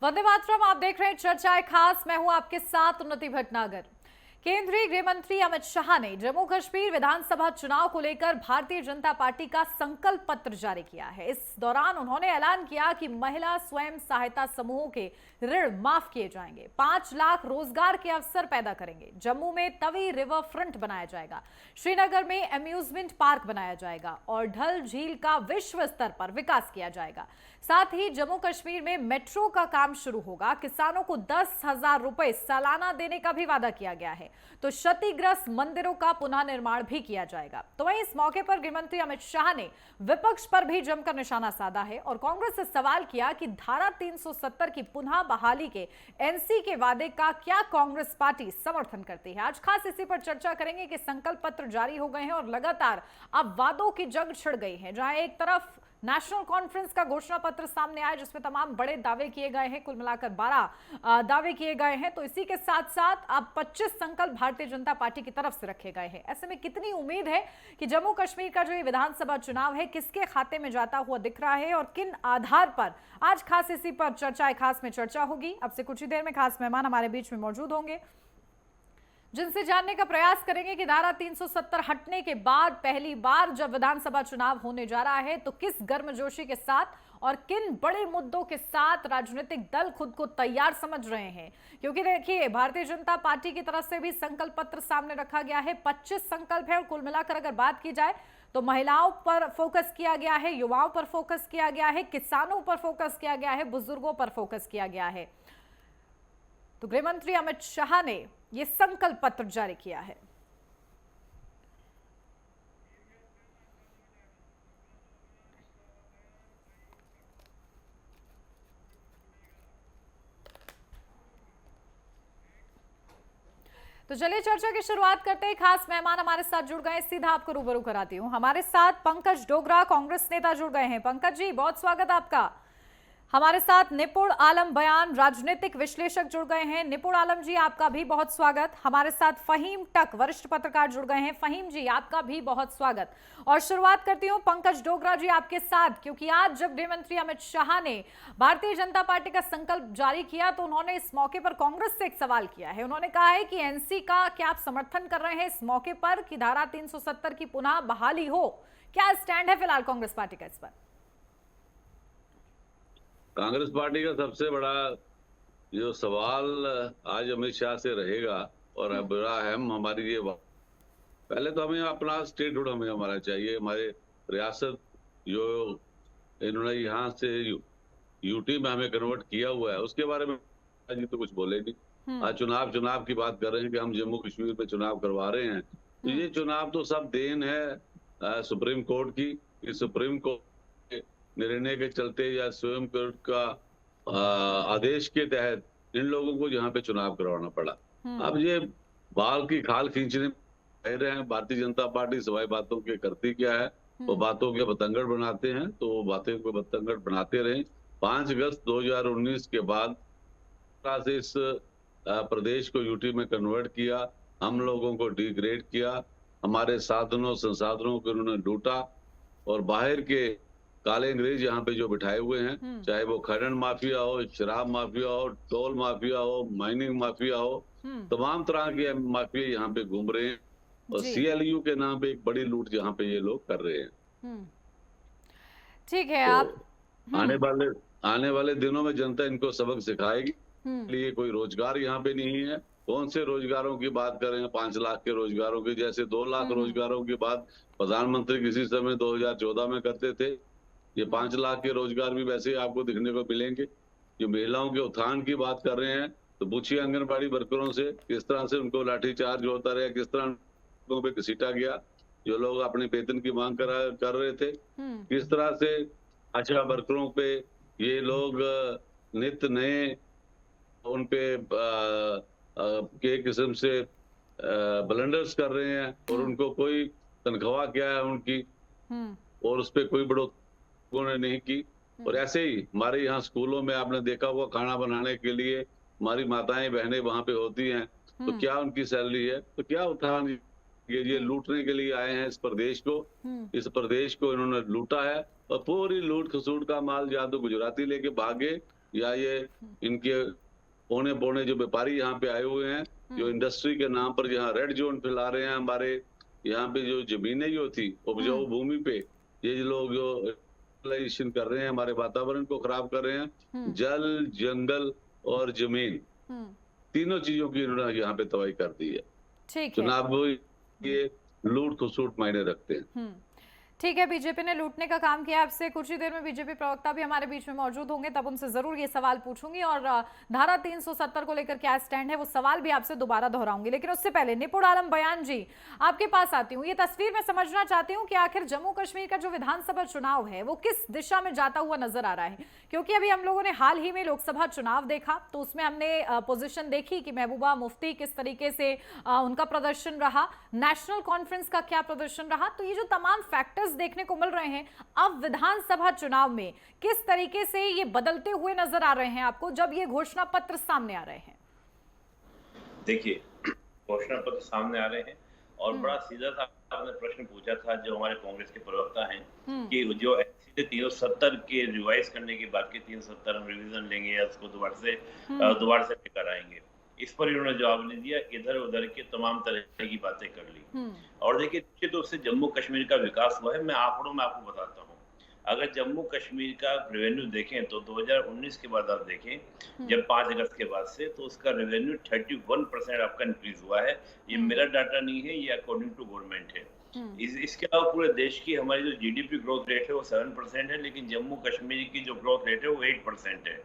वंदे मातरम, आप देख रहे हैं चर्चा है खास। मैं हूं आपके साथ उन्नति भटनागर। केंद्रीय गृह मंत्री अमित शाह ने जम्मू कश्मीर विधानसभा चुनाव को लेकर भारतीय जनता पार्टी का संकल्प पत्र जारी किया है। इस दौरान उन्होंने ऐलान किया कि महिला स्वयं सहायता समूहों के ऋण माफ किए जाएंगे, 5 लाख रोजगार के अवसर पैदा करेंगे। जम्मू में तवी रिवर फ्रंट बनाया जाएगा, श्रीनगर में एम्यूजमेंट पार्क बनाया जाएगा और ढल झील का विश्व स्तर पर विकास किया जाएगा। साथ ही जम्मू कश्मीर में मेट्रो का काम शुरू होगा। किसानों को 10,000 रुपए सालाना देने का भी वादा किया गया है। तो क्षतिग्रस्त मंदिरों का पुनः निर्माण भी किया जाएगा। तो वहीं इस मौके पर गृहमंत्री अमित शाह ने विपक्ष पर भी जमकर निशाना साधा है और कांग्रेस से सवाल किया कि धारा 370 की पुनः बहाली के एनसी के वादे का क्या कांग्रेस पार्टी समर्थन करती है। आज खास इसी पर चर्चा करेंगे कि संकल्प पत्र जारी हो गए हैं और लगातार अब वादों की जंग छिड़ गई है। जहां एक तरफ नेशनल कॉन्फ्रेंस का घोषणा पत्र सामने आया जिसमें तमाम बड़े दावे किए गए हैं, कुल मिलाकर 12 दावे किए गए हैं। तो इसी के साथ साथ अब 25 संकल्प भारतीय जनता पार्टी की तरफ से रखे गए हैं। ऐसे में कितनी उम्मीद है कि जम्मू कश्मीर का जो ये विधानसभा चुनाव है किसके खाते में जाता हुआ दिख रहा है और किन आधार पर, आज खास इसी पर चर्चा खास में चर्चा होगी। अब से कुछ ही देर में खास मेहमान हमारे बीच में मौजूद होंगे जिनसे जानने का प्रयास करेंगे कि धारा 370 हटने के बाद पहली बार जब विधानसभा चुनाव होने जा रहा है तो किस गर्मजोशी के साथ और किन बड़े मुद्दों के साथ राजनीतिक दल खुद को तैयार समझ रहे हैं। क्योंकि देखिए, भारतीय जनता पार्टी की तरफ से भी संकल्प पत्र सामने रखा गया है। 25 संकल्प है और कुल मिलाकर अगर बात की जाए तो महिलाओं पर फोकस किया गया है, युवाओं पर फोकस किया गया है, किसानों पर फोकस किया गया है, बुजुर्गों पर फोकस किया गया है। तो गृहमंत्री अमित शाह ने यह संकल्प पत्र जारी किया है। तो चलिए चर्चा की शुरुआत करते हैं। खास मेहमान हमारे साथ जुड़ गए, सीधा आपको रूबरू कराती हूं। हमारे साथ पंकज डोगरा, कांग्रेस नेता जुड़ गए हैं। पंकज जी, बहुत स्वागत आपका। हमारे साथ निपुण आलम बयान, राजनीतिक विश्लेषक जुड़ गए हैं। निपुण आलम जी, आपका भी बहुत स्वागत। हमारे साथ फहीम टक, वरिष्ठ पत्रकार जुड़ गए हैं। फहीम जी, आपका भी बहुत स्वागत। और शुरुआत करती हूं पंकज डोगरा जी आपके साथ, क्योंकि आज जब गृहमंत्री अमित शाह ने भारतीय जनता पार्टी का संकल्प जारी किया तो उन्होंने इस मौके पर कांग्रेस से एक सवाल किया है। उन्होंने कहा है कि एनसी का क्या आप समर्थन कर रहे हैं इस मौके पर कि धारा 370 की पुनः बहाली हो? क्या स्टैंड है फिलहाल कांग्रेस पार्टी का इस पर? कांग्रेस पार्टी का सबसे बड़ा जो सवाल आज अमित शाह से रहेगा और बड़ा अहम हमारी ये पहले तो हमें अपना स्टेटहुड हमें हमारा चाहिए, हमारे रियासत जो इन्होंने यहाँ से यूटी में हमें कन्वर्ट किया हुआ है उसके बारे में जी तो कुछ बोले नहीं। आज चुनाव की बात कर रहे हैं कि हम जम्मू कश्मीर में चुनाव करवा रहे हैं, तो ये चुनाव तो सब देन है सुप्रीम कोर्ट की। सुप्रीम कोर्ट निर्णय के चलते या स्वयं कोर्ट का आदेश के तहत इन लोगों को यहाँ पे चुनाव करवाना पड़ा। अब ये बाल की खाल खींचने कह रहे हैं। भारतीय जनता पार्टी सवाई बातों के करती क्या है, वो बातों के बतंगड़ बनाते हैं, तो वो बातें को बतंगड़ बनाते रहे। 5 अगस्त 2019 के बाद से इस प्रदेश को यूटी में कन्वर्ट किया, हम लोगों को डिग्रेड किया, हमारे साधनों संसाधनों को उन्होंने लूटा और बाहर के काले अंग्रेज यहाँ पे जो बिठाए हुए हैं, चाहे वो खनन माफिया हो, शराब माफिया हो, टोल माफिया हो, माइनिंग माफिया हो, तमाम तरह के माफिया यहाँ पे घूम रहे हैं और सीएलयू के नाम पे एक बड़ी लूट यहाँ पे ये लोग कर रहे हैं। ठीक है। तो आने वाले दिनों में जनता इनको सबक सिखाएगी। लिए कोई रोजगार यहाँ पे नहीं है। कौन से रोजगारों की बात कर रहे हैं? 5 लाख के रोजगारों की, जैसे 2 लाख रोजगारों की बात प्रधानमंत्री किसी समय 2014 में करते थे। ये 5 लाख के रोजगार भी वैसे आपको दिखने को मिलेंगे। जो महिलाओं के उत्थान की बात कर रहे हैं तो पूछिए आंगनबाड़ी वर्करों से किस तरह से उनको लाठीचार्ज होता रहा, किस तरह उनको पे घसीटा गया। जो लोग अपने वेतन की मांग कर रहे थे, किस तरह से आशा वर्करों पे ये लोग नित्य नए उन पे के किस्म से ब्लंडर्स कर रहे हैं और उनको कोई तनख्वाह क्या है उनकी और उस पर कोई बढ़ोतरी ने नहीं की। और ऐसे ही हमारे यहाँ स्कूलों में आपने देखा हुआ खाना बनाने के लिए हमारी माताएं बहनें वहां पे होती हैं, तो क्या उनकी सैलरी है? तो क्या उत्थान? ये लूटने के लिए आए हैं इस प्रदेश को। इस प्रदेश को इन्होंने लूटा है और पूरी लूट खसूट का माल या तो गुजराती लेके भागे या ये इनके पौने पौने जो व्यापारी यहाँ पे आए हुए हैं, जो इंडस्ट्री के नाम पर यहाँ रेड जोन फैला रहे हैं, हमारे यहाँ पे जो जमीनें जो थी उपजाऊ भूमि पे ये लोग जो इंडस्ट्रियलाइजेशन कर रहे हैं, हमारे वातावरण को खराब कर रहे हैं। जल, जंगल और जमीन, तीनों चीजों की इन्होंने यहाँ पे तबाही कर दी है। ठीक है। चुनाव ये लूट खसूट मायने रखते हैं। ठीक है, बीजेपी ने लूटने का काम किया। आपसे कुछ ही देर में बीजेपी प्रवक्ता भी हमारे बीच में मौजूद होंगे, तब उनसे जरूर ये सवाल पूछूंगी और धारा 370 को लेकर क्या स्टैंड है वो सवाल भी आपसे दोबारा दोहराऊंगी। लेकिन उससे पहले निपुण आलम बयान जी, आपके पास आती हूँ। ये तस्वीर मैं समझना चाहती हूँ कि आखिर जम्मू कश्मीर का जो विधानसभा चुनाव है वो किस दिशा में जाता हुआ नजर आ रहा है, क्योंकि अभी हम लोगों ने हाल ही में लोकसभा चुनाव देखा तो उसमें हमने पोजिशन देखी कि महबूबा मुफ्ती किस तरीके से उनका प्रदर्शन रहा, नेशनल कॉन्फ्रेंस का क्या प्रदर्शन रहा। तो ये जो तमाम फैक्टर्स देखने को मिल रहे हैं अब विधानसभा चुनाव में, किस तरीके से ये बदलते हुए नजर आ रहे हैं आपको जब ये घोषणा पत्र सामने आ रहे हैं? देखिए, घोषणा पत्र सामने आ रहे हैं और बड़ा सीधा सा आपने प्रश्न पूछा था जो हमारे कांग्रेस के प्रवक्ता हैं कि जो 370 के रिवाइज करने की बात की, 370 हम रिवीजन लेंगे या उसको दोबारा से लेकर आएंगे, इस पर इन्होंने जवाब नहीं दिया। इधर उधर के तमाम तरह की बातें कर ली। और देखिए, निश्चित रूप से जम्मू कश्मीर का विकास हुआ है। मैं आंकड़ों में आपको बताता हूँ, अगर जम्मू कश्मीर का रेवेन्यू देखें तो 2019 के बाद आप देखें, जब 5 अगस्त के बाद से, तो उसका रेवेन्यू 31% आपका इंक्रीज हुआ है। ये मेरा डाटा नहीं है, ये अकॉर्डिंग टू गवर्नमेंट है। इसके अलावा पूरे देश की हमारी जो जीडीपी ग्रोथ रेट है वो 7% है, लेकिन जम्मू कश्मीर की जो ग्रोथ रेट है वो 8% है।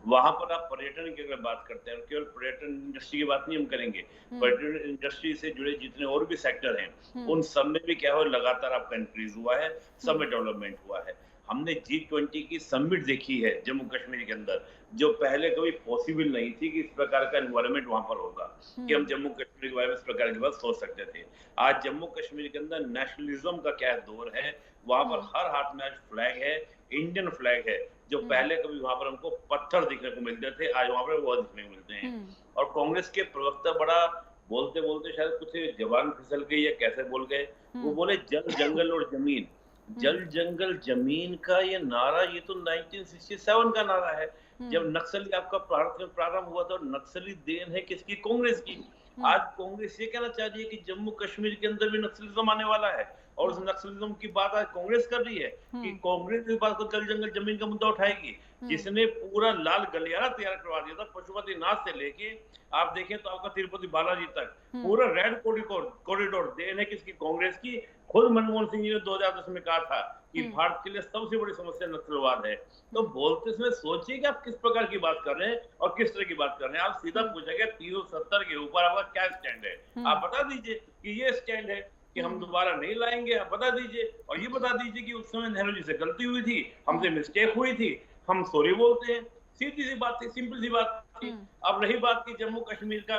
वहां पर आप पर्यटन की अगर बात करते हैं, केवल पर्यटन इंडस्ट्री की बात नहीं हम करेंगे, पर्यटन इंडस्ट्री से जुड़े जितने और भी सेक्टर हैं उन सब में भी क्या हो, लगातार आपका इंक्रीज हुआ है, सब में डेवलपमेंट हुआ है। हमने G20 की समिट देखी है जम्मू कश्मीर के अंदर, जो पहले कभी पॉसिबल नहीं थी कि इस प्रकार का एनवायरनमेंट वहां पर होगा, कि हम जम्मू कश्मीर के बारे में इस प्रकार की बात सोच सकते थे। आज जम्मू कश्मीर के अंदर नेशनलिज्म का क्या दौर है, वहां पर हर हाथ में आज फ्लैग है, इंडियन फ्लैग है, जो पहले कभी वहां पर हमको पत्थर दिखने को मिलते थे, आज वहां पर वो दिखने को मिलते हैं। और कांग्रेस के प्रवक्ता बड़ा बोलते बोलते शायद कुछ जबान फिसल गई या कैसे बोल गए, वो बोले जल, जंगल और जमीन। जल, जंगल, जमीन का ये नारा, ये तो 1967 का नारा है, जब नक्सली आपका प्रारंभ हुआ था। और नक्सली देन है किसकी? कांग्रेस की। आज कांग्रेस ये कहना चाह रही है कि जम्मू कश्मीर के अंदर भी नक्सलिज्म आने वाला है, और उस नक्सलिज्म की बात आज कांग्रेस कर रही है कि कांग्रेस इस बात को जल, जंगल, जमीन का मुद्दा उठाएगी, जिसने पूरा लाल गलियारा तैयार करवा दिया था पशुपतिनाथ से लेके आप देखें तो आपका तिरुपति बालाजी तक, पूरा रेड कॉरिडोर देन है किसकी? कांग्रेस की। खुद मनमोहन सिंह जी ने 2010 में कहा था कि भारत के लिए सबसे बड़ी समस्या नक्सलवाद है। तो बोलते समय सोचिए कि आप किस प्रकार की बात कर रहे हैं और किस तरह की बात कर रहे हैं। आप सीधा पूछा गया 370 के ऊपर आपका क्या स्टैंड है, आप बता दीजिए कि ये स्टैंड है कि हम दोबारा नहीं लाएंगे, आप बता दीजिए। और ये बता दीजिए कि उस समय नेहरू जी से गलती हुई थी, हमसे मिस्टेक हुई थी, हम सॉरी बोलते हैं। सीधी सी बात थी, सिंपल सी बात थी। अब रही बात की जम्मू कश्मीर का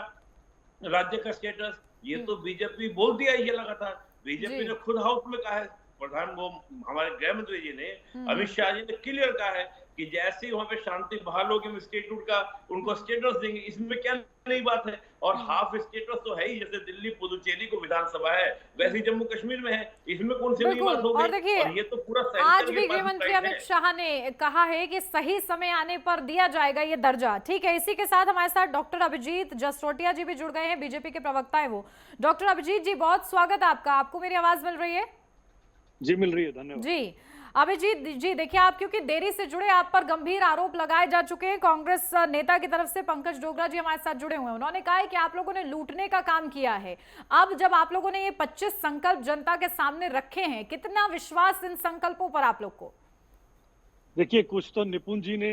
राज्य का स्टेटस, ये तो बीजेपी बोल दिया ये लगातार। बीजेपी ने खुद हाउस में कहा है, प्रधान वो हमारे गृह मंत्री जी ने, अमित शाह जी ने क्लियर कहा है कि जैसे ही वहां पे शांति बहाल होगी हम स्टेटहुड का उनको स्टेटस देंगे। इसमें क्या नई बात है? और हाफ स्टेटस तो है ही, जैसे दिल्ली पुदुचेरी को विधानसभा है वैसे ही जम्मू कश्मीर में है, इसमें कौन सी नई बात हो गई? और देखिए, ये तो पूरा आज भी गृह मंत्री अमित शाह ने कहा है कि सही समय आने पर दिया जाएगा ये दर्जा। ठीक है, इसी के साथ हमारे साथ डॉक्टर अभिजीत जसरोटिया जी भी जुड़ गए हैं, बीजेपी के प्रवक्ता है वो। डॉक्टर अभिजीत जी, बहुत स्वागत आपका। आपको मेरी आवाज मिल रही है? जी मिल रही है, धन्यवाद जी। अभिजीत जी, देखिए, आप क्योंकि देरी से जुड़े, आप पर गंभीर आरोप लगाए जा चुके हैं। कांग्रेस नेता की तरफ से पंकज डोगरा जी हमारे साथ जुड़े हुए हैं, उन्होंने कहा है कि आप लोगों ने लूटने का काम किया है। अब जब आप लोगों ने ये 25 संकल्प जनता के सामने रखे हैं, कितना विश्वास इन संकल्पों पर आप लोग को? देखिए, कुछ तो निपुण जी ने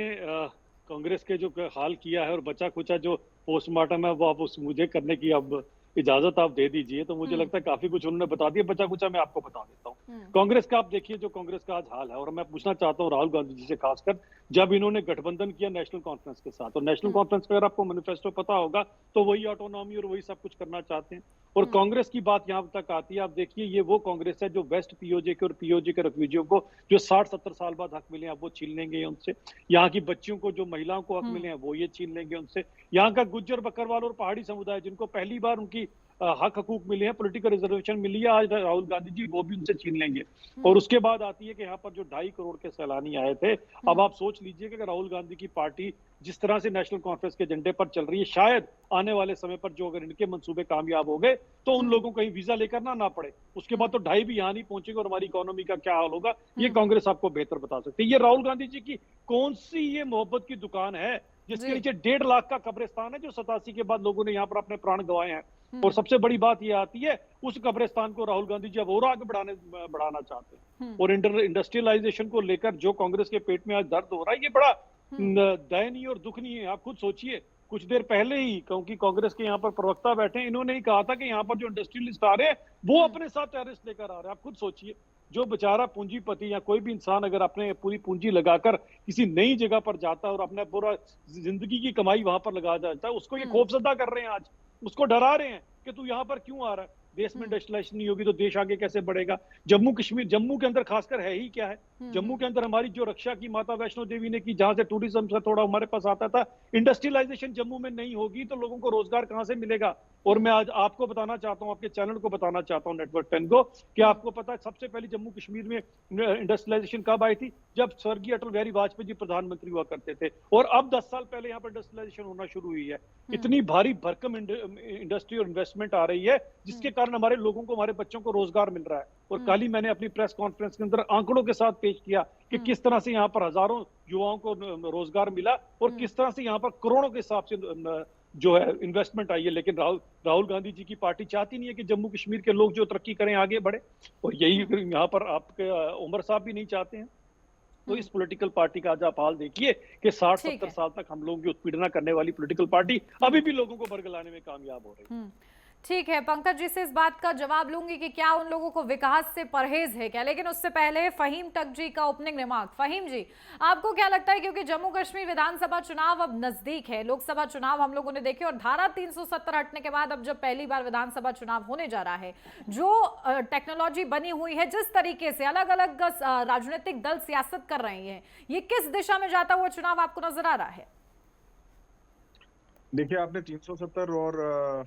कांग्रेस के जो हाल किया है और बचा कुचा जो पोस्टमार्टम है वो आप उस मुझे करने की अब इजाजत आप दे दीजिए, तो मुझे लगता है काफी कुछ उन्होंने बता दिया। बचा कुचा मैं आपको बता देता हूँ। कांग्रेस का आप देखिए, जो कांग्रेस का आज हाल है, और मैं पूछना चाहता हूँ राहुल गांधी जी से, खासकर जब इन्होंने गठबंधन किया नेशनल कॉन्फ्रेंस के साथ, और नेशनल कॉन्फ्रेंस का अगर आपको मैनिफेस्टो पता होगा तो वही ऑटोनॉमी और वही सब कुछ करना चाहते हैं। और कांग्रेस की बात यहाँ तक आती है, आप देखिए ये वो कांग्रेस है जो वेस्ट पीओजे के और पीओजे के रेफ्यूजियों को जो 60-70 साल बाद हक मिले हैं अब वो छीन लेंगे उनसे। यहाँ की बच्चियों को, जो महिलाओं को हक मिले हैं वो ये छीन लेंगे उनसे। यहाँ का गुज्जर, बकरवाल और पहाड़ी समुदाय जिनको पहली बार उनकी हक हकूक मिले हैं, पॉलिटिकल रिजर्वेशन मिली है, आज राहुल गांधी जी वो भी उनसे छीन लेंगे। और उसके बाद आती है कि यहाँ पर जो 2.5 करोड़ के सैलानी आए थे, अब आप सोच लीजिए कि अगर राहुल गांधी की पार्टी जिस तरह से नेशनल कॉन्फ्रेंस के एजेंडे पर चल रही है, शायद आने वाले समय पर जो अगर इनके मंसूबे कामयाब हो गए तो उन लोगों को कहीं वीजा लेकर ना पड़े, उसके बाद तो 2.5 भी यहाँ नहीं पहुंचेंगे और हमारी इकोनॉमी का क्या हाल होगा, ये कांग्रेस आपको बेहतर बता सकती है। ये राहुल गांधी जी की कौन सी ये मोहब्बत की दुकान है जिसके नीचे 1.5 लाख का कब्रिस्तान है, जो 87 के बाद लोगों ने यहाँ पर अपने प्राण गंवाए हैं। और सबसे बड़ी बात ये आती है, उस कब्रिस्तान को राहुल गांधी जी अब और आगे बढ़ाना चाहते हैं। और इंडस्ट्रियलाइजेशन को लेकर जो कांग्रेस के पेट में आज दर्द हो रहा है, ये बड़ा दयनीय और दुखनीय है। आप खुद सोचिए, कुछ देर पहले ही, क्योंकि कांग्रेस के यहाँ पर प्रवक्ता बैठे हैं, इन्होंने ही कहा था कि यहाँ पर जो इंडस्ट्रियलिस्ट आ रहे हैं वो अपने साथ टेररिस्ट लेकर आ रहे हैं। आप खुद सोचिए, जो बेचारा पूंजीपति या कोई भी इंसान अगर अपने पूरी पूंजी लगाकर किसी नई जगह पर जाता है और अपना पूरा जिंदगी की कमाई वहां पर लगा जाता है, उसको ये खौफजदा कर रहे हैं, आज उसको डरा रहे हैं कि तू यहाँ पर क्यों आ रहा है, देश में इंडस्ट्रियलाइजेशन नहीं होगी तो देश आगे कैसे बढ़ेगा। जम्मू कश्मीर, जम्मू के अंदर खासकर है ही क्या है, जम्मू के अंदर हमारी जो रक्षा की माता वैष्णो देवी ने की, जहां से टूरिज्म से थोड़ा हमारे पास आता था, इंडस्ट्रियलाइजेशन जम्मू में नहीं होगी तो लोगों को रोजगार कहां से मिलेगा। और मैं आज आपको बताना चाहता हूं, आपके चैनल को बताना चाहता हूं, नेटवर्क 10 को, कि आपको पता है सबसे पहले जम्मू कश्मीर में इंडस्ट्रियलाइजेशन कब आई थी, जब स्वर्गीय अटल बिहारी वाजपेयी जी प्रधानमंत्री हुआ करते थे। और अब 10 साल पहले यहाँ पर इंडस्ट्रियलाइजेशन होना शुरू हुई है। इतनी भारी भरकम इंडस्ट्री और इन्वेस्टमेंट आ रही है, जिसके कारण हमारे लोगों को, हमारे बच्चों को रोजगार मिल रहा है। और कल ही मैंने अपनी प्रेस कॉन्फ्रेंस के अंदर आंकड़ों के साथ पेश किया कि किस तरह से यहाँ पर हजारों युवाओं को रोजगार मिला और किस तरह से यहाँ पर करोड़ों के हिसाब से जो है इन्वेस्टमेंट आई है। लेकिन राहुल गांधी जी की पार्टी चाहती नहीं है कि जम्मू कश्मीर के लोग जो तरक्की करें, आगे बढ़े। और यही यहाँ पर आपके उमर साहब भी नहीं चाहते हैं। तो इस पॉलिटिकल पार्टी का आज आप हाल देखिए कि 60-70 साल तक हम लोगों की उत्पीड़ना करने वाली पॉलिटिकल पार्टी अभी भी लोगों को बरगलाने में कामयाब हो रही है। ठीक है, पंकज जी से इस बात का जवाब लूंगी कि क्या उन लोगों को विकास से परहेज है क्या, लेकिन उससे पहले फहीम टक जी का ओपनिंग रिमार्क। फहीम जी, आपको क्या लगता है, क्योंकि जम्मू कश्मीर विधानसभा चुनाव अब नजदीक है, लोकसभा चुनाव हम लोगों ने देखे और धारा 370 हटने के बाद अब जब पहली बार विधानसभा चुनाव होने जा रहा है, जो टेक्नोलॉजी बनी हुई है, जिस तरीके से अलग अलग राजनीतिक दल सियासत कर रहे हैं, ये किस दिशा में जाता हुआ चुनाव आपको नजर आ रहा है? देखिए, आपने 370 और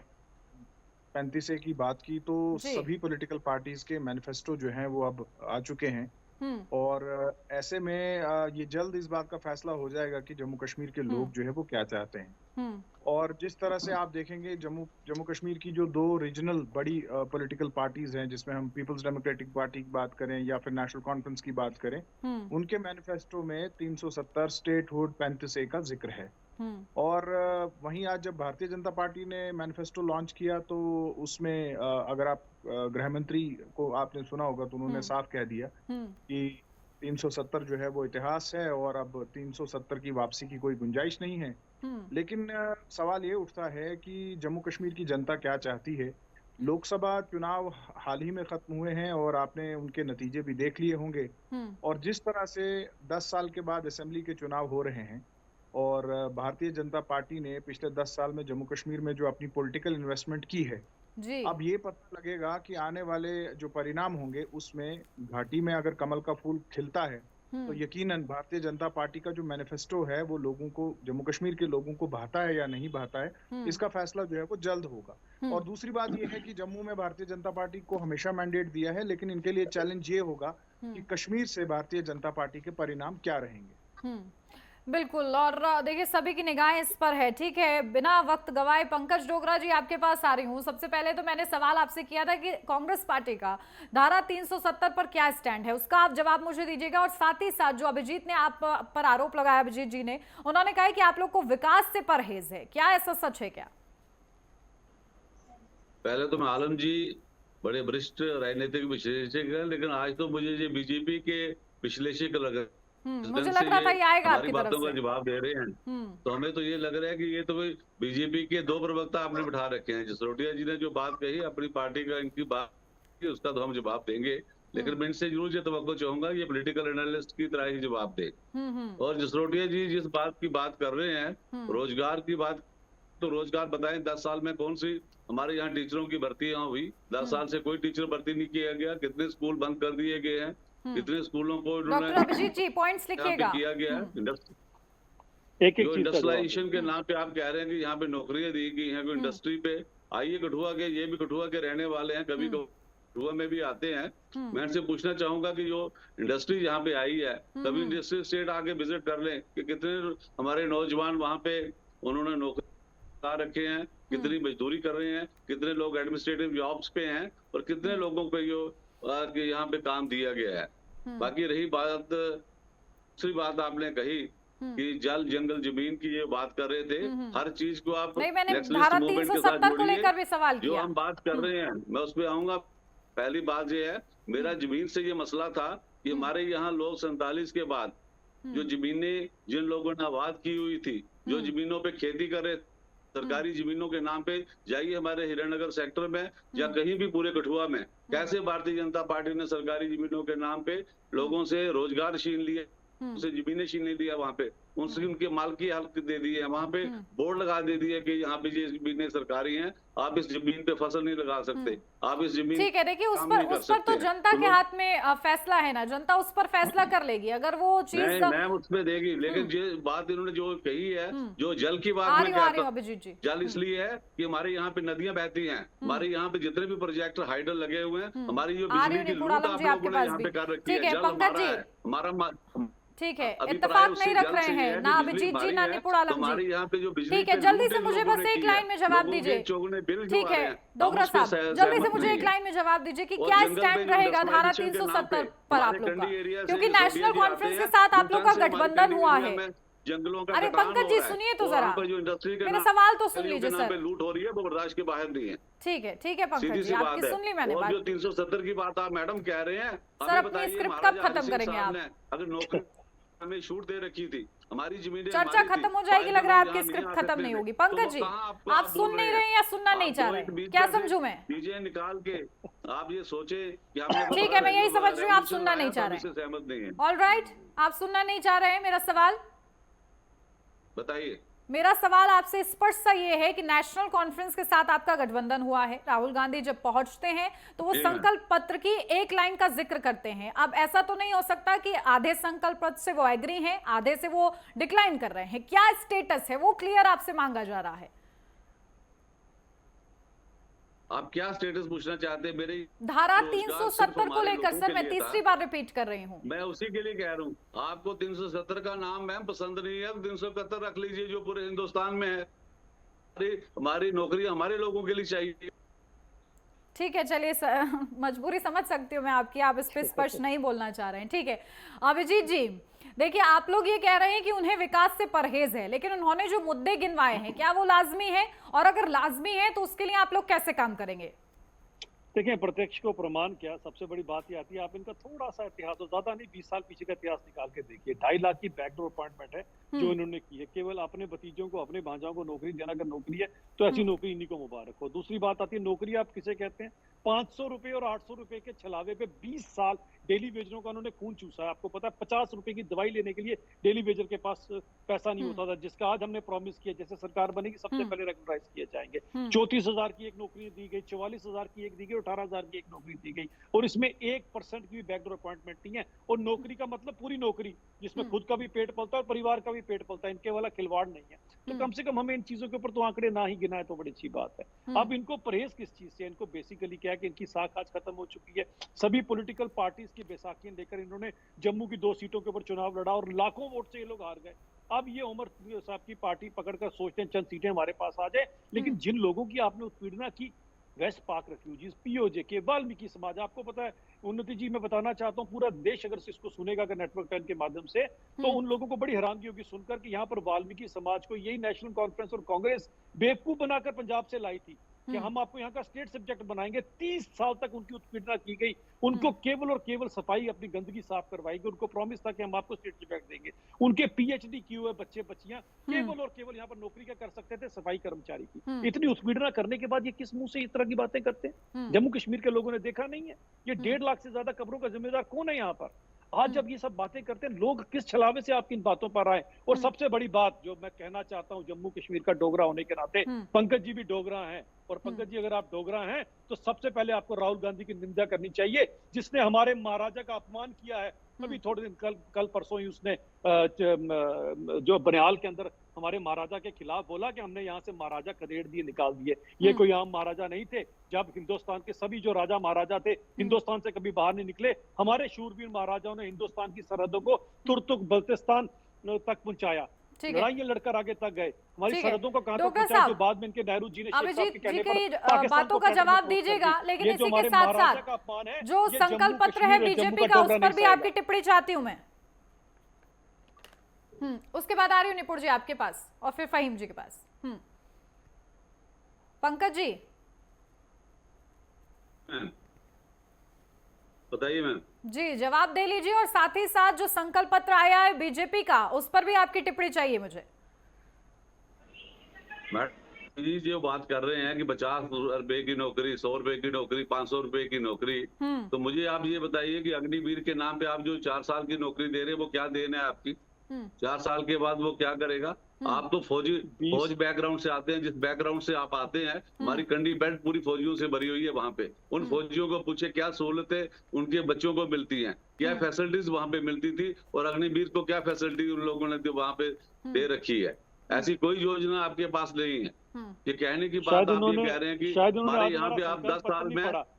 35A की बात की, तो सभी पॉलिटिकल पार्टीज के मैनिफेस्टो जो हैं वो अब आ चुके हैं। और ऐसे में ये जल्द इस बात का फैसला हो जाएगा कि जम्मू कश्मीर के लोग जो है वो क्या चाहते हैं। और जिस तरह से आप देखेंगे, जम्मू कश्मीर की जो 2 रीजनल बड़ी पॉलिटिकल पार्टीज हैं, जिसमें हम पीपल्स डेमोक्रेटिक पार्टी की बात करें या फिर नेशनल कॉन्फ्रेंस की बात करें, उनके मैनिफेस्टो में 370 स्टेटहुड 35A का जिक्र है। और वहीं आज जब भारतीय जनता पार्टी ने मैनिफेस्टो लॉन्च किया, तो उसमें अगर आप गृह मंत्री को आपने सुना होगा तो उन्होंने साफ कह दिया कि 370 जो है वो इतिहास है और अब 370 की वापसी की कोई गुंजाइश नहीं है। लेकिन सवाल ये उठता है कि जम्मू कश्मीर की जनता क्या चाहती है। लोकसभा चुनाव हाल ही में खत्म हुए हैं और आपने उनके नतीजे भी देख लिए होंगे। और जिस तरह से 10 साल के बाद असेंबली के चुनाव हो रहे हैं और भारतीय जनता पार्टी ने पिछले 10 साल में जम्मू कश्मीर में जो अपनी पॉलिटिकल इन्वेस्टमेंट की है, अब ये पता लगेगा कि आने वाले जो परिणाम होंगे उसमें घाटी में अगर कमल का फूल खिलता है तो यकीनन भारतीय जनता पार्टी का जो मैनिफेस्टो है वो लोगों को, जम्मू कश्मीर के लोगों को भाता है या नहीं भाता है, इसका फैसला जो है वो जल्द होगा। और दूसरी बात ये है कि जम्मू में भारतीय जनता पार्टी को हमेशा मैंडेट दिया है, लेकिन इनके लिए चैलेंज ये होगा कि कश्मीर से भारतीय जनता पार्टी के परिणाम क्या रहेंगे। बिल्कुल, और देखिए सभी की निगाहें इस पर है। ठीक है, बिना वक्त गवाए पंकज डोगरा जी आपके पास आ रही हूँ। सबसे पहले तो मैंने सवाल आपसे किया था कि कांग्रेस पार्टी का धारा 370 पर क्या स्टैंड है, उसका आप जवाब मुझे दीजिएगा। और साथ ही साथ जो अभिजीत ने आप पर आरोप लगाया, अभिजीत जी ने, उन्होंने कहा कि आप लोग को विकास से परहेज है, क्या ऐसा सच है क्या? पहले तो मैं आलम जी बड़े वरिष्ठ राजनीतिक विश्लेषक हैं, लेकिन आज तो मुझे ये बीजेपी के विश्लेषक लग मुझे लग रहा था ये आएगा आपकी तरफ से। का जवाब दे रहे हैं तो हमें तो ये लग रहा है कि ये तो बीजेपी के 2 प्रवक्ता आपने बिठा रखे हैं। जसरोटिया जी ने जो बात कही अपनी पार्टी का, इनकी बात की, उसका तो हम जवाब देंगे, लेकिन मैं इनसे जरूर ये तवक्को चाहूंगा ये पॉलिटिकल एनालिस्ट की तरह ही जवाब दे। और जसरोटिया जी जिस बात की बात कर रहे हैं, रोजगार की बात, तो रोजगार बताएं 10 साल में कौन सी हमारे यहाँ टीचरों की भर्ती यहाँ हुई? 10 साल से कोई टीचर भर्ती नहीं किया गया। कितने स्कूल बंद कर दिए गए हैं, कितने स्कूलों को डॉक्टर अभिजीत जी पॉइंट्स लिखिएगा किया गया है। एक इंडस्ट्रियलाइजेशन के नाम पे आप कह रहे हैं कि यहाँ पे नौकरियां दी गई हैं, इंडस्ट्री पे आइए कठुआ के, ये भी कठुआ के रहने वाले हैं, कभी कठुआ में भी आते हैं। मैं इनसे पूछना चाहूंगा कि जो इंडस्ट्री यहाँ पे आई है, कभी इंडस्ट्री स्टेट आके विजिट कर लें कि कितने हमारे नौजवान वहाँ पे उन्होंने नौकरी रखे हैं, कितनी मजदूरी कर रहे हैं, कितने लोग एडमिनिस्ट्रेटिव जॉब्स पे हैं और कितने लोगों पे जो यहाँ पे काम दिया गया है। बाकी रही बात, दूसरी बात आपने कही कि जल जंगल जमीन की ये बात कर रहे थे, हर चीज को आप नहीं, मैंने नेशनलिस्ट धारा मूवमेंट के 370 साथ को जोड़िए। लेकर भी सवाल जो किया। हम बात कर रहे हैं मैं उस पर आऊंगा। पहली बात ये है, मेरा जमीन से ये मसला था कि हमारे यहाँ लोग 47 के बाद जो जमीनें जिन लोगों ने आबाद की हुई थी, जो जमीनों पे खेती कर रहे, सरकारी जमीनों के नाम पे, जाइए हमारे हिरणनगर सेक्टर में या कहीं भी पूरे कठुआ में, कैसे भारतीय जनता पार्टी ने सरकारी जमीनों के नाम पे लोगों से रोजगार छीन लिए, उनसे जमीनें छीन लिया, वहां पे उनसे उनके माल की हक दे दी है, वहां पे बोर्ड लगा दे दिया कि यहाँ पे ये जमीनें सरकारी हैं, आप इस जमीन पे फसल नहीं लगा सकते, आप इस जमीन। ठीक है, देखिए उस पर तो जनता के हाथ में फैसला है ना, जनता उस पर फैसला कर लेगी अगर वो चीज मैं उसमें देगी। लेकिन ये बात इन्होंने जो कही है, जो जल की बात में कहता हूं, जल इसलिए है कि हमारे यहाँ पे नदियां बहती हैं, हमारे यहाँ पे जितने भी प्रोजेक्ट हाइडल लगे हुए हैं, हमारी जो बिजली की लूट आप लोगों ने यहाँ पे कर रखी है, जल हमारा है, हमारा। ठीक है, इत्तेफाक नहीं रख रहे हैं ना अभिजीत जी ना निपुण आलम जी। यहाँ पे जो बिजली, ठीक है, जल्दी से मुझे बस एक लाइन में जवाब दीजिए। ठीक है डोगरा साहब, जल्दी से मुझे एक लाइन में जवाब दीजिए कि क्या स्टैंड रहेगा धारा 370 पर आप लोग का, क्योंकि नेशनल कॉन्फ्रेंस के साथ आप लोग का गठबंधन हुआ है। जंगलों का। अरे पंकज जी सुनिए तो जरा, मेरा सवाल तो सुन लीजिए सर। लूट हो रही है वो बर्दाश्त के बाहर नहीं है। ठीक है पंकज जी, आपकी सुन ली मैंने बात। जो 370 की बात आप मैडम कह रहे हैं, सर अपनी स्क्रिप्ट कब खत्म करेंगे आप? अगर नौकरी हमें छूट दे रखी थी, हमारी जमीनें, चर्चा खत्म हो जाएगी, लग रहा है आपकी स्क्रिप्ट खत्म नहीं होगी। पंकज जी आप सुन नहीं रहे या सुनना नहीं चाह रहे, क्या समझू मैं? चीजें निकाल के आप ये सोचे कि ठीक है, मैं यही समझ रही हूँ आप सुनना नहीं चाह रहे, सहमत नहीं है। ऑलराइट, आप सुनना नहीं चाह रहे हैं। मेरा सवाल बताइए। मेरा सवाल आपसे स्पष्ट सा ये है कि नेशनल कॉन्फ्रेंस के साथ आपका गठबंधन हुआ है, राहुल गांधी जब पहुंचते हैं तो वो संकल्प पत्र की एक लाइन का जिक्र करते हैं। अब ऐसा तो नहीं हो सकता कि आधे संकल्प पत्र से वो एग्री हैं, आधे से वो डिक्लाइन कर रहे हैं। क्या स्टेटस है वो क्लियर आपसे मांगा जा रहा है। आप क्या स्टेटस पूछना चाहते हैं? मेरे धारा 370 को लेकर सर, मैं तीसरी बार रिपीट कर रही हूँ। मैं उसी के लिए कह रहा हूँ, आपको 370 का नाम मैम पसंद नहीं है, 371 रख लीजिए जो पूरे हिंदुस्तान में है। हमारी नौकरी हमारे लोगों के लिए चाहिए। ठीक है, चलिए मजबूरी समझ सकती हूँ मैं आपकी, आप इस पे स्पष्ट नहीं बोलना चाह रहे हैं। ठीक है अभिजीत जी, देखिए आप लोग ये कह रहे हैं कि उन्हें विकास से परहेज है, लेकिन उन्होंने जो मुद्दे गिनवाए हैं क्या वो लाजमी है, और अगर लाजमी है तो उसके लिए आप लोग कैसे काम करेंगे? देखिए प्रत्यक्ष को प्रमाण क्या, सबसे बड़ी बात ये आती है, आप इनका थोड़ा सा इतिहास, तो ज्यादा नहीं 20 साल पीछे का इतिहास निकाल के देखिए। 2.5 लाख की बैकडोर अपॉइंटमेंट है जो इन्होंने की है, केवल अपने भतीजों को अपने भांजाओं को नौकरी देना। अगर नौकरी है तो ऐसी नौकरी इन्हीं को मुबारक हो। दूसरी बात आती है नौकरी आप किसे कहते हैं? 500 रुपए और 800 रुपए के छलावे पे 20 साल डेली वेजरों का उन्होंने खून चूसा है। आपको पता है 50 रुपए की दवाई लेने के लिए डेली वेजर के पास पैसा नहीं होता था, जिसका आज हमने प्रॉमिस किया जैसे सरकार बनेगी सबसे पहले रेगुलराइज किए जाएंगे। 34,000 की एक नौकरी दी गई, 44,000 की एक दी गई, 18,000 की एक नौकरी दी गई, और इसमें 1% की भी बैकडोर अपॉइंटमेंट नहीं है। और नौकरी का मतलब पूरी नौकरी जिसमें खुद का भी पेट पलता है और परिवार का भी पेट पलता है, इनके वाला खिलवाड़ नहीं है। तो कम से कम हमें इन चीजों के ऊपर तो आंकड़े ना ही गिनाए तो बड़ी अच्छी बात है। अब इनको परहेज किस चीज से? इनको बेसिकली क्या है कि इनकी साख आज खत्म हो चुकी है। सभी पॉलिटिकल पार्टीज की बैसाखियां लेकर इन्होंने जम्मू की 2 सीटों के ऊपर चुनाव लड़ा और लाखों वोट से ये लोग हार गए। अब ये उमर साहब की पार्टी पकड़कर सोचते हैं चंद सीटें हमारे पास आ जाए, लेकिन जिन लोगों की आपने उत्पीड़ना की, वेस्ट पाक रेफ्यूजीज, पीओजे के, वाल्मीकि समाज, आपको पता है उन्नति जी, मैं बताना चाहता हूँ पूरा देश अगर इसको सुनेगा अगर नेटवर्क 10 के माध्यम से, तो उन लोगों को बड़ी हैरानगी होगी सुनकर कि यहाँ पर वाल्मीकि समाज को यही नेशनल कॉन्फ्रेंस और कांग्रेस बेवकूफ बनाकर पंजाब से लाई थी कि हम आपको यहाँ का स्टेट सब्जेक्ट बनाएंगे। 30 साल तक उनकी उत्पीड़ना की गई, उनको केवल और केवल सफाई, अपनी गंदगी साफ करवाएगी। उनको प्रॉमिस था कि हम आपको स्टेट सब्जेक्ट देंगे। उनके पीएचडी किए हुए बच्चे बच्चियां केवल और केवल यहाँ पर नौकरी क्या कर सकते थे? सफाई कर्मचारी की। इतनी उत्पीड़ना करने के बाद ये किस मुंह से इस तरह की बातें करते हैं? जम्मू कश्मीर के लोगों ने देखा नहीं है? ये 1.5 लाख से ज्यादा कब्रों का जिम्मेदार कौन है यहाँ पर? आज जब ये सब बातें करते हैं लोग, किस छलावे से आपकी इन बातों पर आए? और सबसे बड़ी बात जो मैं कहना चाहता हूँ जम्मू कश्मीर का डोगरा होने के नाते, पंकज जी भी डोगरा हैं और पंकज जी, अगर आप डोगरा हैं तो सबसे पहले आपको राहुल गांधी की निंदा करनी चाहिए, जिसने हमारे महाराजा का अपमान किया है। अभी थोड़े दिन कल परसों ही उसने जो बनिहाल के अंदर हमारे महाराजा के खिलाफ बोला कि हमने यहाँ से महाराजा खदेड़ दिए, निकाल दिए। ये कोई आम महाराजा नहीं थे। जब हिंदुस्तान के सभी जो राजा महाराजा थे हिंदुस्तान से कभी बाहर नहीं निकले। हमारे शूरवीर महाराजाओं ने हिंदुस्तान की सरहदों को तुर्तुक बल्तिस्तान तक पहुंचाया, लड़ाइयां लड़कर आगे तक गए, हमारी सरहदों को कहां तक पहुंचाया, जो बाद में इनके नेहरू जी ने अभिजीत जी की बातों का जवाब दीजिएगा, लेकिन इसी के साथ साथ जो संकल्प पत्र है बीजेपी का, उस पर भी आपकी टिप्पणी चाहती हूं मैं। उसके बाद आ रही हूँ निपुण जी आपके पास और फिर फहीम जी के पास। पंकज जी बताइए मैम। जी जवाब दे लीजिए, और साथ ही साथ जो संकल्प पत्र आया है बीजेपी का, उस पर भी आपकी टिप्पणी चाहिए मुझे। जी जो बात कर रहे हैं कि 50 रुपए की नौकरी, 100 रुपए की नौकरी, 500 रुपए की नौकरी, तो मुझे आप ये बताइए कि अग्निवीर के नाम पे आप जो 4 साल की नौकरी दे रहे हैं वो क्या देन है आपकी? 4 साल के बाद वो क्या करेगा? आप तो फौज बैकग्राउंड से आते हैं, जिस बैकग्राउंड से आप आते हैं, हमारी कंडी बेल्ट पूरी फौजियों से भरी हुई है। वहां पे उन फौजियों को पूछे क्या सहूलतें उनके बच्चों को मिलती हैं, क्या फैसिलिटीज वहां पे मिलती थी, और अग्निवीर को क्या फैसिलिटी उन लोगों ने वहां पे दे रखी है। ऐसी कोई योजना आपके पास नहीं है। ये कहने की बात आप ये कह रहे हैं कि हमारे यहाँ पे आप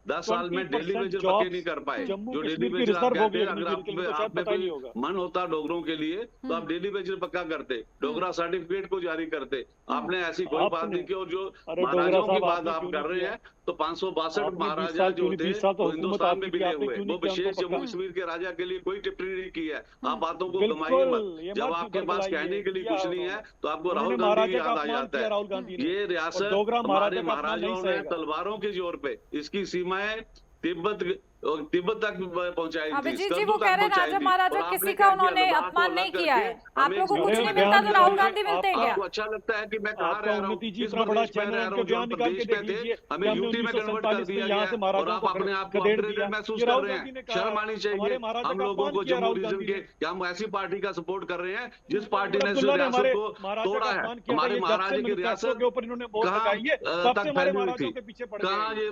10 साल में डेली वेजर पक्के नहीं कर पाए। जो डेली वेजर आप कहते हैं, अगर आप में कोई मन होता डोगरों के लिए तो आप डेली वेजर पक्का करते, डोगरा सर्टिफिकेट को जारी करते। आपने ऐसी कोई बात नहीं की। और जो महाराजाओं की बात आप कर रहे हैं, तो 562 महाराजा जो थे वो हिंदुस्तान में मिले हुए, वो विशेष जम्मू कश्मीर के राजा के लिए कोई टिप्पणी नहीं की है। आप बातों को घुमाइए मत। जब आपके पास कहने के लिए कुछ नहीं है तो आपको राहुल गांधी याद आ जाता है। ये रियासत हमारे महाराजाओं ने तलवारों के जोर पे इसकी सीमाएं तिब्बत तक पहुंचाई थी। अभिजीत जी वो कह रहे हैं राजा महाराजा किसी का उन्होंने अपमान नहीं किया है। आप लोगों को कुछ नहीं मिलता तो राहुल गांधी मिलते हैं क्या? आपको अच्छा लगता है कि मैं कहाँ रह रहा हूँ, किस प्रदेश में रह रहा हूँ? जो प्रदेश पे थे हमें यूटी में कन्वर्ट कर दिया गया और आप अपने आप को अपग्रेडेड महसूस कर रहे हैं। शर्म आनी चाहिए हम लोगों को जम्मू रीजन के कि हम ऐसी पार्टी का सपोर्ट कर रहे हैं जिस पार्टी ने रियासत को तोड़ा है। हमारे महाराजा की रियासत कहाँ तक फैली हुई थी, कहाँ ये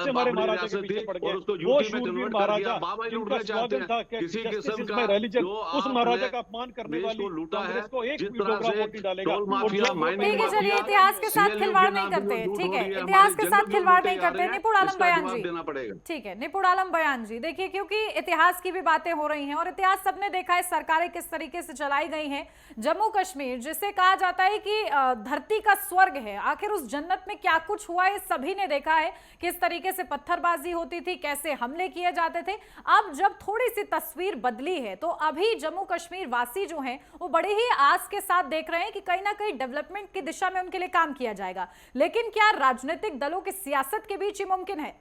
हमारी रियासत थी, और उसको यूटी में कन्वर्ट कर दिया। बाबा लूटना चाहते हैं किसी किस्म का जो उस महाराजा का अपमान करने वाली को लूटा है, जिस तरह से टोल माफिया, माइनिंग माफिया, चलिए इतिहास के साथ खिलवाड़ नहीं करते। ठीक है, इतिहास के साथ खिलवाड़ नहीं करते। निपुण आलम बयान जी देना पड़ेगा। ठीक है, निपुण आलम बयान जी देखिए, क्योंकि इतिहास की भी बातें हो रही हैं और इतिहास सबने देखा है सरकारें किस तरीके से चलाई गई हैं। जम्मू कश्मीर जिसे कहा जाता है कि धरती का स्वर्ग है, आखिर उस जन्नत में क्या कुछ हुआ है सभी ने देखा है। किस तरीके से पत्थरबाजी होती थी, कैसे हमले किए जाते थे। अब जब थोड़ी सी तस्वीर बदली है तो अभी जम्मू कश्मीर वासी जो हैं वो बड़े ही आस के साथ देख रहे हैं कि कहीं ना कहीं डेवलपमेंट की दिशा में उनके लिए काम किया जाएगा। लेकिन क्या राजनीतिक दलों की सियासत के बीच ही मुमकिन है?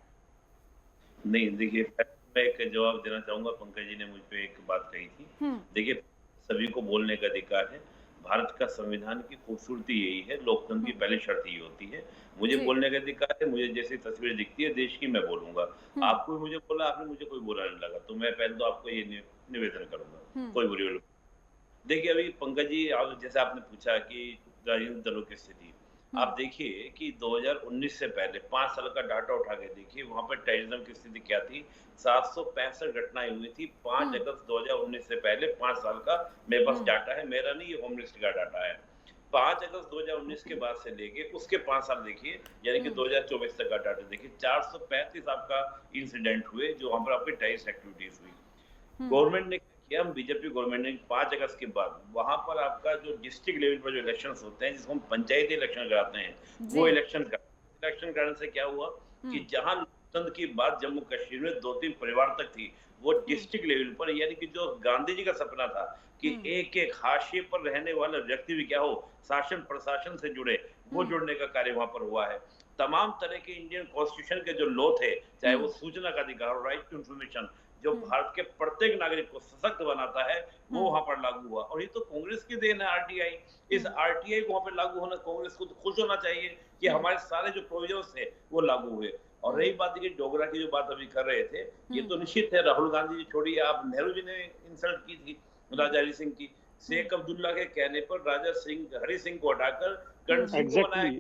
नहीं, देखिए मैं एक जवाब देना चाहूंगा। पंकज जी ने मुझ पे एक बात कही थी। देखिए सभी को बोलने का अधिकार है। भारत का संविधान की खूबसूरती यही है, लोकतंत्र की पहली शर्त ये होती है। मुझे बोलने का अधिकार है, मुझे जैसी तस्वीर दिखती है देश की मैं बोलूंगा। आपको मुझे बोला, आपने मुझे कोई बुरा नहीं लगा, तो मैं पहले तो आपको ये निवेदन करूंगा, कोई बुरी बात। देखिए अभी पंकज जी जैसे आपने पूछा कि राजनीतिक दलों की स्थिति, आप देखिए कि 2019 से पहले 5 साल का डाटा उठा के देखिए, वहां पर टेररिज्म की स्थिति क्या थी। 765 घटनाएं हुई थी 5 अगस्त 2019 से पहले 5 साल का मेरे पास डाटा है, मेरा नहीं, ये होम मिनिस्ट्री का डाटा है। 5 अगस्त 2019 के बाद से लेके उसके 5 साल देखिए, यानी कि 2024 तक का डाटा देखिए, 435 आपका इंसिडेंट हुए जो वहां पर आपकी टेररिस्ट एक्टिविटीज हुई। गवर्नमेंट ने किया, बीजेपी गवर्नमेंट ने 5 अगस्त के बाद वहां पर आपका जो डिस्ट्रिक्ट लेवल पर जो इलेक्शंस होते हैं, जिसको हम पंचायती इलेक्शन कराते हैं, वो इलेक्शन कराने से क्या हुआ कि जहां लोकतंत्र की बात जम्मू कश्मीर में 2-3 परिवार तक थी, वो डिस्ट्रिक्ट लेवल पर, यानी कि जो गांधी जी का सपना था कि एक एक हाशिए पर रहने वाला व्यक्ति भी क्या हो, शासन प्रशासन से जुड़े, वो जुड़ने का कार्य वहां पर हुआ है। तमाम तरह के इंडियन कॉन्स्टिट्यूशन के जो लॉ थे, चाहे वो सूचना का अधिकार, राइट टू इंफॉर्मेशन, जो भारत के प्रत्येक नागरिक को सशक्त बनाता है, वो वहां पर लागू हुआ। और ये तो कांग्रेस की देन है आरटीआई। इस आरटीआई को वहां पर लागू होना, कांग्रेस को तो खुश होना चाहिए कि हमारे सारे जो प्रोविजंस थे वो लागू हुए। और रही बात की डोगरा की जो बात अभी कर रहे थे, ये तो निश्चित है, राहुल गांधी जी छोड़िए, आप नेहरू जी ने इंसल्ट की थी राजा हरि सिंह की। शेख अब्दुल्ला के कहने पर राजा हरि सिंह को हटाकर कर्ण सिंह को बनाया।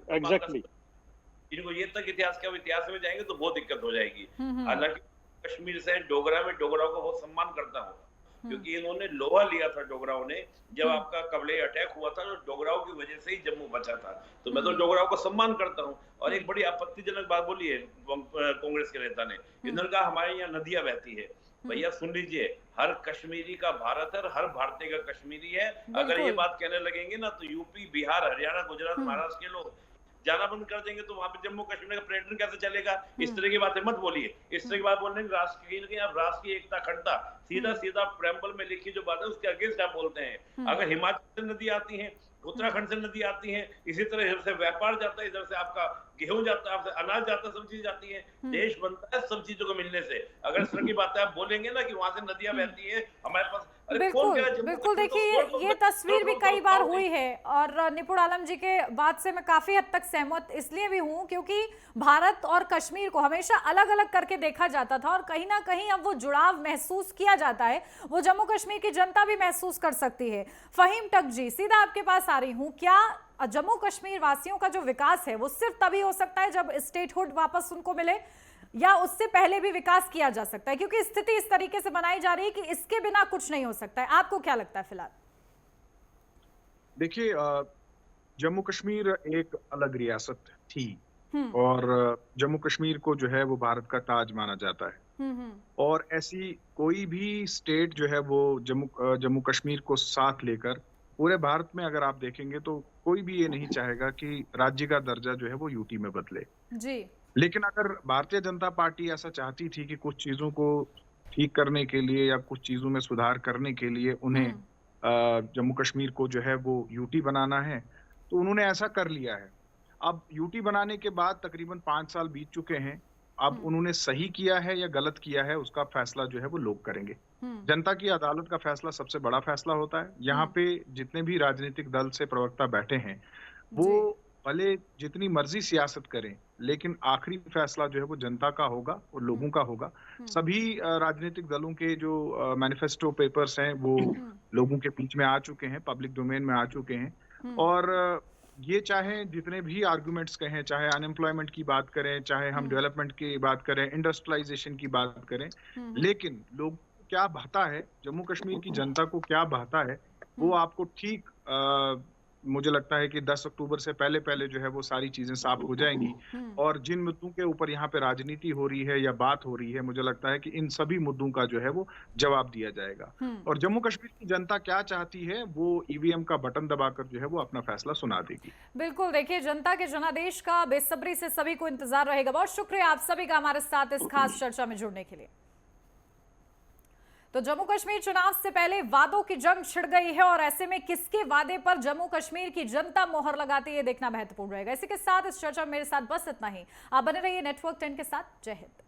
इनको ये तक इतिहास के, अब इतिहास में जाएंगे तो बहुत दिक्कत हो जाएगी। हालांकि कश्मीर से डोगरा में डोगराओं को बहुत सम्मान करता हूँ, क्योंकि इन्होंने लोहा लिया था डोगराओं ने, जब आपका कबले अटैक हुआ था तो डोगराओं की वजह से ही जम्मू बचा था। तो मैं तो डोगराओं को सम्मान करता हूँ। और एक बड़ी आपत्तिजनक बात बोली है कांग्रेस के नेता ने, इन्होंने कहा हमारे यहाँ नदियां बहती है। भैया सुन लीजिए, हर कश्मीरी का भारत है और हर भारतीय का कश्मीरी है। अगर ये बात कहने लगेंगे ना तो यूपी, बिहार, हरियाणा, गुजरात, महाराष्ट्र के लोग जाना बंद कर देंगे, तो वहां पे जम्मू कश्मीर का पर्यटन कैसे चलेगा? इस तरह की बातें मत बोलिए। इस तरह की बात बोलने की राष्ट्र की एकता, अखंडता सीधा प्रेम्बल में लिखी जो बात है उसके अगेंस्ट आप बोलते हैं। अगर हिमाचल से नदी आती है, उत्तराखंड से नदी आती है, इसी तरह इधर से व्यापार जाता है, इधर से आपका गेहूं जाता है, आपसे अनाज जाता है, सब चीज जाती है। देश बनता है सब चीजों को मिलने से। अगर इस तरह की बातें आप बोलेंगे ना कि वहां से नदियां बहती है हमारे पास, बिल्कुल देखिए ये तस्वीर भी कई बार हुई है और निपुण आलम जी के बात से मैं काफी हद तक सहमत इसलिए भी हूं क्योंकि भारत और कश्मीर को हमेशा अलग अलग करके देखा जाता था और कहीं ना कहीं अब वो जुड़ाव महसूस किया जाता है, वो जम्मू कश्मीर की जनता भी महसूस कर सकती है। फहीम टक जी, सीधा आपके पास आ रही हूँ, क्या जम्मू कश्मीर वासियों का जो विकास है वो सिर्फ तभी हो सकता है जब स्टेटहुड वापस उनको मिले, या उससे पहले भी विकास किया जा सकता है? क्योंकि स्थिति इस तरीके से बनाई जा रही है कि इसके बिना कुछ नहीं हो सकता है। आपको क्या लगता है फिलहाल? देखिए, जम्मू कश्मीर एक अलग रियासत थी और जम्मू कश्मीर को जो है वो भारत का ताज माना जाता है। और ऐसी कोई भी स्टेट जो है वो जम्मू कश्मीर को साथ लेकर पूरे भारत में अगर आप देखेंगे तो कोई भी ये नहीं चाहेगा कि राज्य का दर्जा जो है वो यूटी में बदले जी। लेकिन अगर भारतीय जनता पार्टी ऐसा चाहती थी कि कुछ चीजों को ठीक करने के लिए या कुछ चीजों में सुधार करने के लिए उन्हें जम्मू कश्मीर को जो है वो यूटी बनाना है, तो उन्होंने ऐसा कर लिया है। अब यूटी बनाने के बाद तकरीबन 5 साल बीत चुके हैं। अब उन्होंने सही किया है या गलत किया है उसका फैसला जो है वो लोग करेंगे। जनता की अदालत का फैसला सबसे बड़ा फैसला होता है। यहाँ पे जितने भी राजनीतिक दल से प्रवक्ता बैठे हैं वो भले जितनी मर्जी सियासत करें, लेकिन आखिरी फैसला जो है वो जनता का होगा और लोगों का होगा। सभी राजनीतिक दलों के जो मैनिफेस्टो पेपर्स हैं वो लोगों के बीच में आ चुके हैं, पब्लिक डोमेन में आ चुके हैं। और ये चाहे जितने भी आर्गुमेंट्स कहें, चाहे अनएम्प्लॉयमेंट की बात करें, चाहे हम डेवलपमेंट की बात करें, इंडस्ट्रियलाइजेशन की बात करें, लेकिन लोग क्या भाता है, जम्मू कश्मीर की जनता को क्या भाता है, वो आपको ठीक मुझे लगता है कि 10 अक्टूबर से पहले जो है वो सारी चीजें साफ हो जाएंगी। और जिन मुद्दों के ऊपर यहाँ पे राजनीति हो रही है या बात हो रही है, मुझे लगता है कि इन सभी मुद्दों का जो है वो जवाब दिया जाएगा। और जम्मू कश्मीर की जनता क्या चाहती है वो ईवीएम का बटन दबाकर जो है वो अपना फैसला सुना देगी। बिल्कुल, देखिए जनता के जनादेश का बेसब्री से सभी को इंतजार रहेगा। बहुत शुक्रिया आप सभी का हमारे साथ इस खास चर्चा में जुड़ने के लिए। तो जम्मू कश्मीर चुनाव से पहले वादों की जंग छिड़ गई है और ऐसे में किसके वादे पर जम्मू कश्मीर की जनता मोहर लगाती है देखना महत्वपूर्ण रहेगा। इसी के साथ इस चर्चा में मेरे साथ बस इतना ही। आप बने रहिए नेटवर्क 10 के साथ। जय हिंद।